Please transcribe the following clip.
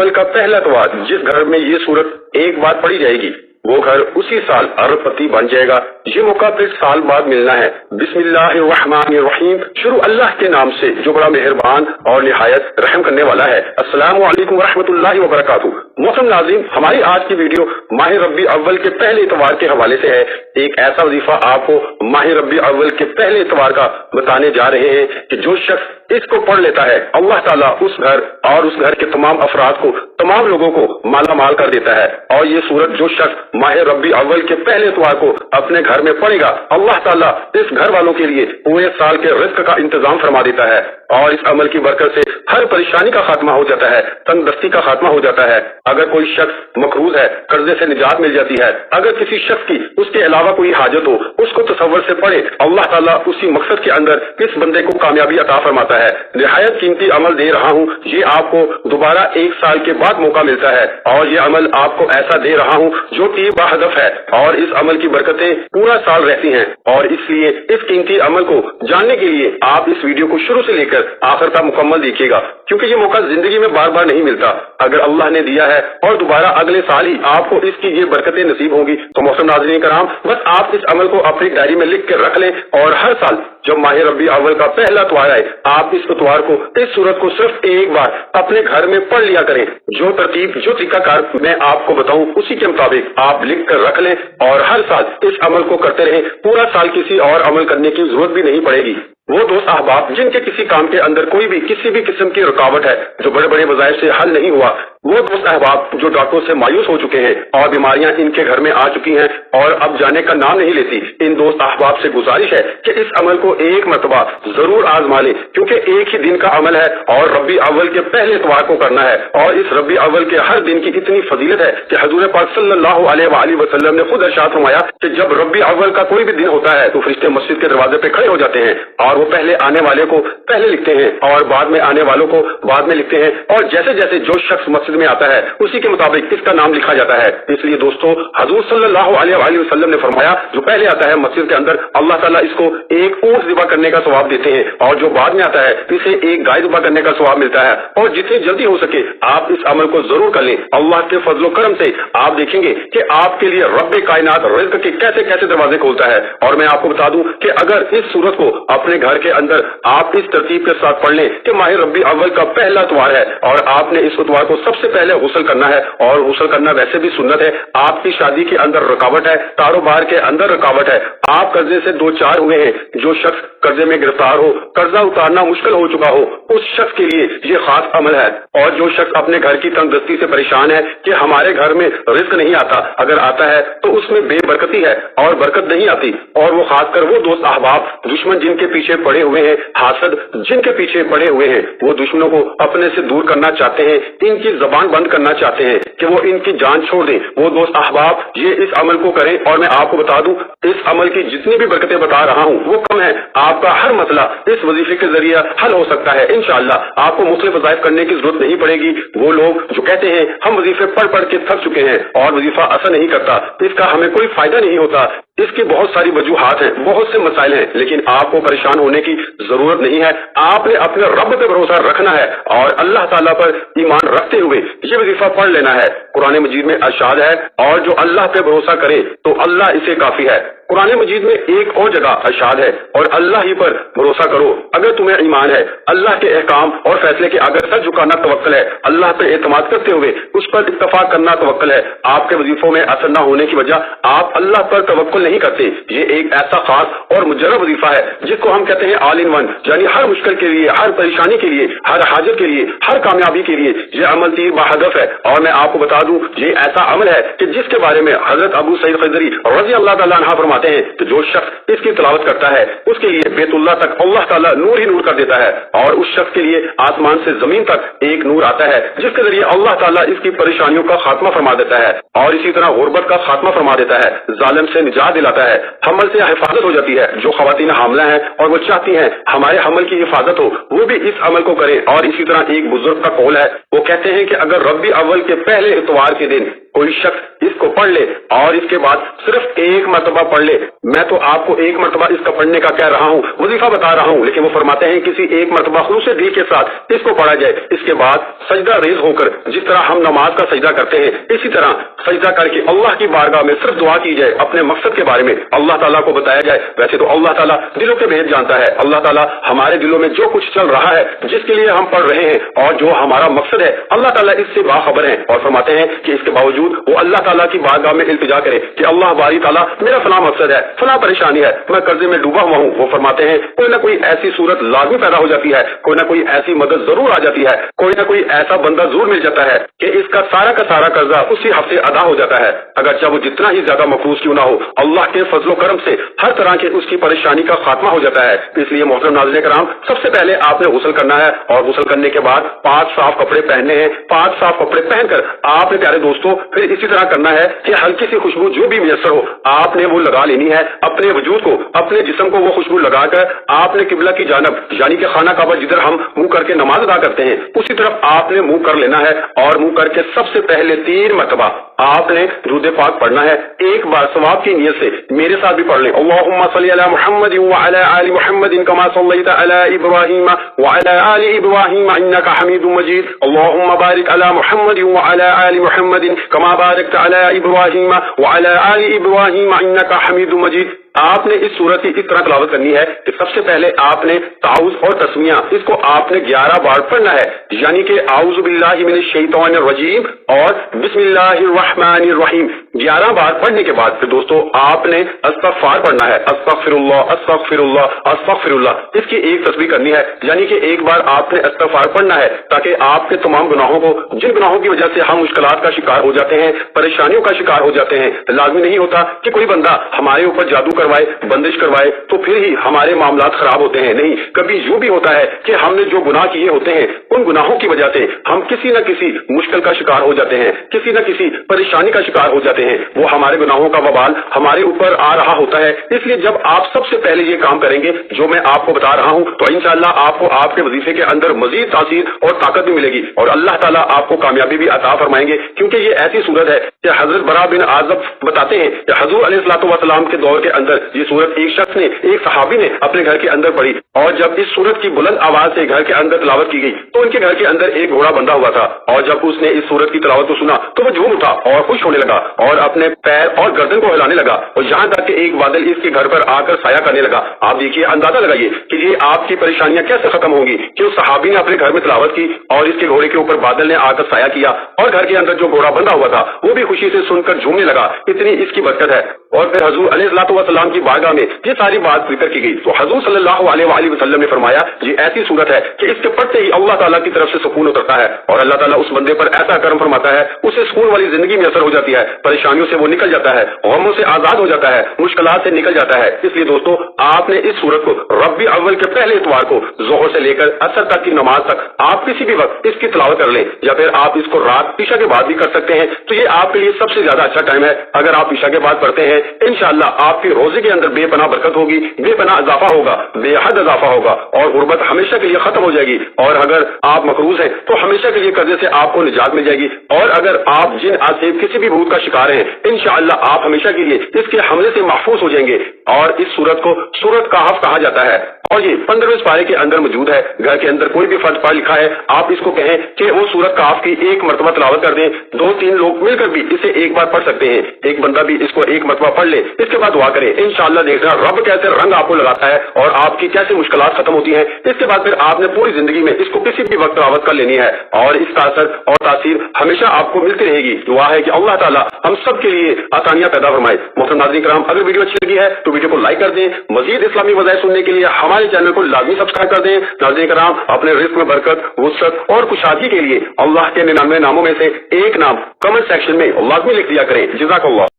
अव्वल का पहला इतवार जिस घर में ये सूरत एक बार पढ़ी जाएगी वो घर उसी साल अरबपति बन जाएगा। ये मौका फिर साल बाद मिलना है। बिस्मिल्लाहिर्रहमानिर्रहीम, शुरू अल्लाह के नाम से जो बड़ा मेहरबान और निहायत रहम करने वाला है। अस्सलामु अलैकुम वरहमतुल्लाहि वबरकातुहू। मोहतरम नाज़रीन, हमारी आज की वीडियो माह रब्बी अव्वल के पहले इतवार के हवाले से है। एक ऐसा वजीफा आपको माह रब्बी अव्वल के पहले इतवार का बताने जा रहे हैं कि जो शख्स इसको पढ़ लेता है अल्लाह ताला उस घर और उस घर के तमाम अफराद को, तमाम लोगों को माला माल कर देता है। और ये सूरत जो शख्स माह रब्बी अव्वल के पहले इतवार को अपने घर में पढ़ेगा अल्लाह ताला इस घर वालों के लिए पूरे साल के रिज्क का इंतजाम फरमा देता है। और इस अमल की बरकत से हर परेशानी का खात्मा हो जाता है, तंगदस्ती का खात्मा हो जाता है। अगर कोई शख्स मकरूज है कर्जे से निजात मिल जाती है। अगर किसी शख्स की उसके अलावा कोई हाजत हो उसको तसव्वुर से पढ़े अल्लाह ताला उसी मकसद के अंदर इस बंदे को कामयाबी अता फरमाता है। निहायत कीमती अमल दे रहा हूँ, ये आपको दोबारा एक साल के बाद मौका मिलता है और ये अमल आपको ऐसा दे रहा हूँ जो तीर बाहदफ है और इस अमल की बरकतें पूरा साल रहती हैं। और इसलिए इस कीमती अमल को जानने के लिए आप इस वीडियो को शुरू से लेकर आखिर तक मुकम्मल देखिएगा, क्योंकि ये मौका जिंदगी में बार बार नहीं मिलता। अगर अल्लाह ने दिया है और दोबारा अगले साल ही आपको इसकी ये बरकतें नसीब होंगी तो मोहतरम नाज़रीन कराम, बस आप इस अमल को अपनी डायरी में लिख कर रख लें और हर साल जब माह रब्बी अव्वल का पहला इतवार आए आप इस इतवार को, इस सूरत को सिर्फ एक बार अपने घर में पढ़ लिया करें। जो तरतीब, जो तरीकाकार मैं आपको बताऊं उसी के मुताबिक आप लिख कर रख लें और हर साल इस अमल को करते रहें। पूरा साल किसी और अमल करने की जरूरत भी नहीं पड़ेगी। वो दोस्त अहबाब जिनके किसी काम के अंदर कोई भी किसी भी किस्म की रुकावट है, जो बड़े बड़े वज़ाइफ से हल नहीं हुआ, वो दोस्त अहबाब जो डॉक्टरों से मायूस हो चुके हैं और बीमारियां इनके घर में आ चुकी हैं और अब जाने का नाम नहीं लेती, इन दोस्त अहबाब से गुजारिश है कि इस अमल को एक मरतबा जरूर आजमा लें, क्योंकि एक ही दिन का अमल है और रब्बी अव्वल के पहले इतवार को करना है। और इस रब्बी अव्वल के हर दिन की इतनी फजीलत है कि हुजूर पाक सल्लल्लाहु अलैहि वसल्लम ने खुद इरशाद फरमाया कि जब रब्बी अव्वल का कोई भी दिन होता है तो फरिश्ते मस्जिद के दरवाजे पे खड़े हो जाते हैं और वो पहले आने वाले को पहले लिखते हैं और बाद में आने वालों को बाद में लिखते हैं और जैसे जैसे जो शख्स मस्जिद में आता है उसी के मुताबिक इसका नाम लिखा जाता है। इसलिए दोस्तों, हुजूर सल्लल्लाहु अलैहि वसल्लम ने फरमाया जो पहले आता है मस्जिद के अंदर अल्लाह ताला इसको एक ऊंट ज़िबा करने का सवाब देते हैं और जो बाद में आता है इसे एक गाय ज़िबा करने का सवाब मिलता है। और जितनी जल्दी हो सके आप इस अमल को जरूर कर लें। अल्लाह के फजलो करम से आप देखेंगे कि आपके लिए रब्बे कायनात रिज़्क के कैसे कैसे दरवाजे खोलता है। और मैं आपको बता दूं कि अगर इस सूरत को अपने घर के अंदर आप इस तरतीब के साथ पढ़ लें कि माह रब्बी अव्वल का पहला इतवार है और आपने इस इतवार को सबसे पहले गुस्ल करना है और गुस्ल करना वैसे भी सुन्नत है। आपकी शादी के अंदर रुकावट है, कारोबार के अंदर रुकावट है, आप कर्जे से दो चार हुए हैं, जो शख्स कर्जे में गिरफ्तार हो, कर्जा उतारना मुश्किल हो चुका हो, उस शख्स के लिए ये खास अमल है। और जो शख्स अपने घर की तंगदस्ती से परेशान है कि हमारे घर में रिज्क नहीं आता, अगर आता है तो उसमें बेबरकती है और बरकत नहीं आती। और वो खासकर वो दोस्त अहबाब दुश्मन जिनके पीछे पड़े हुए हैं, हासद जिनके पीछे पड़े हुए हैं, वो दुश्मनों को अपने से दूर करना चाहते हैं, इनकी जबान बंद करना चाहते हैं कि वो इनकी जान छोड़ दें, वो दोस्त अहबाब ये इस अमल को करें। और मैं आपको बता दूं इस अमल की जितनी भी बरकतें बता रहा हूं वो कम है। आपका हर मसला इस वजीफे के जरिए हल हो सकता है इंशाअल्लाह। आपको मुख्तलिफ वज़ाइफ करने की जरूरत नहीं पड़ेगी। वो लोग जो कहते हैं हम वजीफे पढ़ पढ़ के थक चुके हैं और वजीफा असर नहीं करता, इसका हमें कोई फायदा नहीं होता, इसकी बहुत सारी वजूहात हैं, बहुत से मसाइल हैं, लेकिन आपको परेशान होने की जरूरत नहीं है। आपने अपने रब पे भरोसा रखना है और अल्लाह ताला पर ईमान रखते हुए ये वजीफा पढ़ लेना है। कुरान मजीद में इरशाद है और जो अल्लाह पे भरोसा करे तो अल्लाह इसे काफी है। कुरान मजीद में एक और जगह इरशाद है और अल्लाह ही पर भरोसा करो अगर तुम्हें ईमान है। अल्लाह के अहकाम और फैसले के अगर सर झुकाना तवक्कल है, अल्लाह पे एतमाद करते हुए उस पर इत्तफाक करना तवक्कल है। आपके वजीफों में असर न होने की वजह आप अल्लाह पर तवक्कुल नहीं करते। ये एक ऐसा खास और मुजर्रब वजीफा है जिसको हम कहते हैं ऑल इन वन, यानी हर मुश्किल के लिए, हर परेशानी के लिए, हर हाजत के लिए, हर कामयाबी के लिए ये अमल तीर बाहदफ है। और मैं आपको बता दूं ये ऐसा अमल है कि जिसके बारे में हजरत अबू सईद खदरी रज़ी अल्लाह तआला अन्हु फरमाते हैं कि जो शख्स इसकी तिलावत करता है उसके लिए बैतुल्लाह तक अल्लाह ताला नूर ही नूर कर देता है और उस शख्स के लिए आसमान से जमीन तक एक नूर आता है जिसके जरिए अल्लाह ताला इसकी परेशानियों का खात्मा फरमा देता है और इसी तरह गुर्बत का खात्मा फरमा देता है, जालिम से निजात दिलाता है, हमल से हिफाजत हो जाती है। जो खवातीन हामला हैं और वो चाहती हैं हमारे हमल की हिफाजत हो वो भी इस अमल को करें। और इसी तरह एक बुजुर्ग का कौल है, वो कहते हैं कि अगर रब्बी अव्वल के पहले इतवार के दिन کوئی شخص اس کو پڑھ لے اور اس کے بعد صرف ایک مرتبہ پڑھ لے، میں تو آپ کو ایک مرتبہ اس کا پڑھنے کا کہہ رہا ہوں، وظیفہ بتا رہا ہوں، لیکن وہ فرماتے ہیں کسی ایک مرتبہ خلوص دل کے ساتھ اس کو پڑھا جائے، اس کے بعد سجدہ ریز ہو کر جس طرح ہم نماز کا سجدہ کرتے ہیں اسی طرح سجدہ کر کے اللہ کی بارگاہ میں صرف دعا کی جائے، اپنے مقصد کے بارے میں اللہ تعالیٰ کو بتایا جائے۔ ویسے تو اللہ تعالیٰ دلوں کے بھید جانتا ہے، اللہ تعالیٰ ہمارے دلوں میں جو کچھ چل رہا ہے، جس کے لیے ہم پڑھ رہے ہیں اور جو ہمارا مقصد ہے، اللہ تعالیٰ اس سے باخبر ہے، اور فرماتے ہیں کہ اس کے باوجود وہ اللہ تعالیٰ کی بارگاہ میں التجا کرے کہ اللہ باری تعالیٰ میرا فلاں مقصد ہے، فلاں پریشانی ہے، میں قرضے میں ڈوبا ہوا ہوں۔ وہ فرماتے ہیں کوئی نہ کوئی ایسی صورت لازمی پیدا ہو جاتی ہے، کوئی نہ کوئی ایسی مدد ضرور آ جاتی ہے، کوئی نہ کوئی ایسا بندہ ضرور مل جاتا ہے کہ اس کا سارا قرضہ اسی ہفتے ادا ہو جاتا ہے، اگرچہ وہ جتنا ہی زیادہ مقروض کیوں نہ ہو، اللہ کے فضل و کرم سے ہر طرح کے اس کی پریشانی کا خاتمہ ہو جاتا ہے۔ اس لیے محترم ناظرین کرام، سب سے پہلے آپ نے غسل کرنا ہے، اور غسل کرنے کے بعد 5 صاف کپڑے پہننے ہیں۔ 5 صاف کپڑے پہن کر آپ نے پیارے دوستوں پھر اسی طرح کرنا ہے کہ ہلکی سی خوشبو جو بھی میسر ہو آپ نے وہ لگا لینی ہے، اپنے وجود کو، اپنے جسم کو وہ خوشبو لگا کر آپ نے قبلہ کی جانب یعنی کہ خانہ کعبہ جدھر ہم منہ کر کے نماز ادا کرتے ہیں اسی طرف آپ نے منہ کر لینا ہے، اور منہ کر کے سب سے پہلے 3 مرتبہ آپ نے درود پاک پڑھنا ہے، ایک بار ثواب کی نیت سے میرے ساتھ بھی پڑھ لیں۔ اللہم صلی علی محمد وعلی آل محمد کما صلیت علی ابراہیم وعلی آل ابراہیم انک حمید مجید، اللہم بارک علی محمد وعلی آل محمد کما بارکت علی ابراہیم وعلی آل ابراہیم انک حمید مجید۔ آپ نے اس صورت کی اس طرح تلاوت کرنی ہے کہ سب سے پہلے آپ نے تعوذ اور تسمیہ اس کو آپ نے 11 بار پڑھنا ہے، یعنی کہ اعوذ باللہ من الشیطان الرجیم اور بسم اللہ الرحمن الرحیم 11 بار پڑھنے کے بعد پھر دوستو آپ نے استغفار پڑھنا ہے، استغفر اللہ استغفر اللہ استغفر اللہ، اس کی ایک تسبیح کرنی ہے، یعنی کہ ایک بار آپ نے استغفار پڑھنا ہے تاکہ آپ کے تمام گناہوں کو، جن گناہوں کی وجہ سے ہم مشکلات کا شکار ہو جاتے ہیں، پریشانیوں کا شکار ہو جاتے ہیں، لازمی نہیں ہوتا کہ کوئی بندہ ہمارے اوپر جادو کروائے، بندش کروائے تو پھر ہی ہمارے معاملات خراب ہوتے ہیں، نہیں، کبھی یوں بھی ہوتا ہے کہ ہم نے جو گناہ کیے ہوتے ہیں ان گناہوں کی وجہ سے ہم کسی نہ کسی مشکل کا شکار ہو جاتے ہیں، کسی نہ کسی پریشانی کا شکار ہو جاتے ہیں، وہ ہمارے گناہوں کا وبال ہمارے اوپر آ رہا ہوتا ہے۔ اس لیے جب آپ سب سے پہلے یہ کام کریں گے جو میں آپ کو بتا رہا ہوں تو انشاءاللہ آپ کو آپ کے وظیفے کے اندر مزید تاثیر اور طاقت بھی ملے گی، اور اللہ تعالیٰ آپ کو کامیابی بھی عطا فرمائیں گے، کیونکہ یہ ایسی صورت ہے کہ حضرت برا بن عازب بتاتے ہیں کہ حضور علیہ الصلوۃ والسلام کے دور کے اندر یہ صورت ایک شخص نے، ایک صحابی نے اپنے گھر کے اندر پڑھی، اور جب اس صورت کی بلند آواز سے گھر کے اندر تلاوت کی گئی تو ان کے گھر کے اندر ایک گھوڑا بندھا ہوا تھا، اور جب اس نے اس صورت کی تلاوت کو سنا تو وہ جھوم اٹھا اور خوش ہونے لگا اور اپنے پیر اور گردن کو ہلانے لگا، اور یہاں تک کہ ایک بادل اس کے گھر پر آ کر سایہ کرنے لگا۔ آپ دیکھیے، اندازہ لگائیے کہ یہ آپ کی پریشانیاں کیسے ختم ہوں گی کہ اس صحابی نے اپنے گھر میں تلاوت کی اور اس کے گھوڑے کے اوپر بادل نے آ کر سایہ کیا، اور گھر کے اندر جو گھوڑا بندھا ہوا تھا وہ بھی خوشی سے سن کر جھومنے لگا، اتنی اس کی برکت ہے۔ اور پھر حضور علیہ الصلوۃ والسلام کی بارگاہ میں یہ ساری بات ذکر کی گئی تو حضور صلی اللہ علیہ وآلہ وسلم نے فرمایا یہ ایسی صورت ہے کہ اس کے پڑھتے ہی اللہ تعالیٰ کی طرف سے سکون اترتا ہے، اور اللہ تعالیٰ اس بندے پر ایسا کرم فرماتا ہے، اسے سکون والی زندگی میں اثر ہو جاتی ہے، پریشانیوں سے وہ نکل جاتا ہے، غموں سے آزاد ہو جاتا ہے، مشکلات سے نکل جاتا ہے۔ اس لیے دوستو آپ نے اس صورت کو ربیع اول کے پہلے اتوار کو ظہر سے لے کر عصر تک کی نماز تک آپ کسی بھی وقت اس کی تلاوت کر لیں، یا پھر آپ اس کو رات عشاء کے بعد بھی کر سکتے ہیں، تو یہ آپ کے لیے سب سے زیادہ اچھا ٹائم ہے۔ اگر آپ عشاء کے بعد پڑھتے ہیں انشاءاللہ آپ کی روزے کے اندر بے پناہ برکت ہوگی، بے پناہ اضافہ ہوگا، بے حد اضافہ ہوگا، اور غربت ہمیشہ کے لیے ختم ہو جائے گی، اور اگر آپ مقروض ہیں تو ہمیشہ کے لیے قرضے سے آپ کو نجات مل جائے گی، اور اگر آپ جن آسیب کسی بھی بھوت کا شکار ہیں انشاءاللہ آپ ہمیشہ کے لیے اس کے حملے سے محفوظ ہو جائیں گے۔ اور اس صورت کو سورۃ کہف کہا جاتا ہے، اور یہ 15ویں پارے کے اندر موجود ہے۔ گھر کے اندر کوئی بھی فرد پڑھ لکھا ہے، آپ اس کو کہیں کہ وہ سورۃ کہف کی ایک مرتبہ تلاوت کر دیں، 2-3 لوگ مل کر بھی اسے ایک بار پڑھ سکتے ہیں، ایک بندہ بھی اس کو ایک مرتبہ پڑھ لے، اس کے بعد دعا کرے، انشاءاللہ دیکھنا رب کیسے رنگ آپ کو لگاتا ہے اور آپ کی کیسے مشکلات ختم ہوتی ہیں۔ اس کے بعد پھر آپ نے پوری زندگی میں اس کو کسی بھی وقت تلاوت کر لینی ہے، اور اس کا اثر اور تاثیر ہمیشہ آپ کو ملتی رہے گی۔ دعا ہے کہ اللہ تعالیٰ ہم سب کے لیے آسانیاں پیدا فرمائے۔ محترم ناظرین کرام، اگر ویڈیو اچھی لگی ہے تو ویڈیو کو لائک کر دیں، مزید اسلامی وظائف سننے کے لیے ہمارے چینل کو لازمی سبسکرائب کر دیں۔ ناظرین کرام، اپنے رزق میں برکت، وسعت اور کشادگی کے لیے اللہ کے 99 ناموں میں سے ایک نام کمنٹ سیکشن میں لازمی لکھ دیا کریں۔ جزاک اللہ۔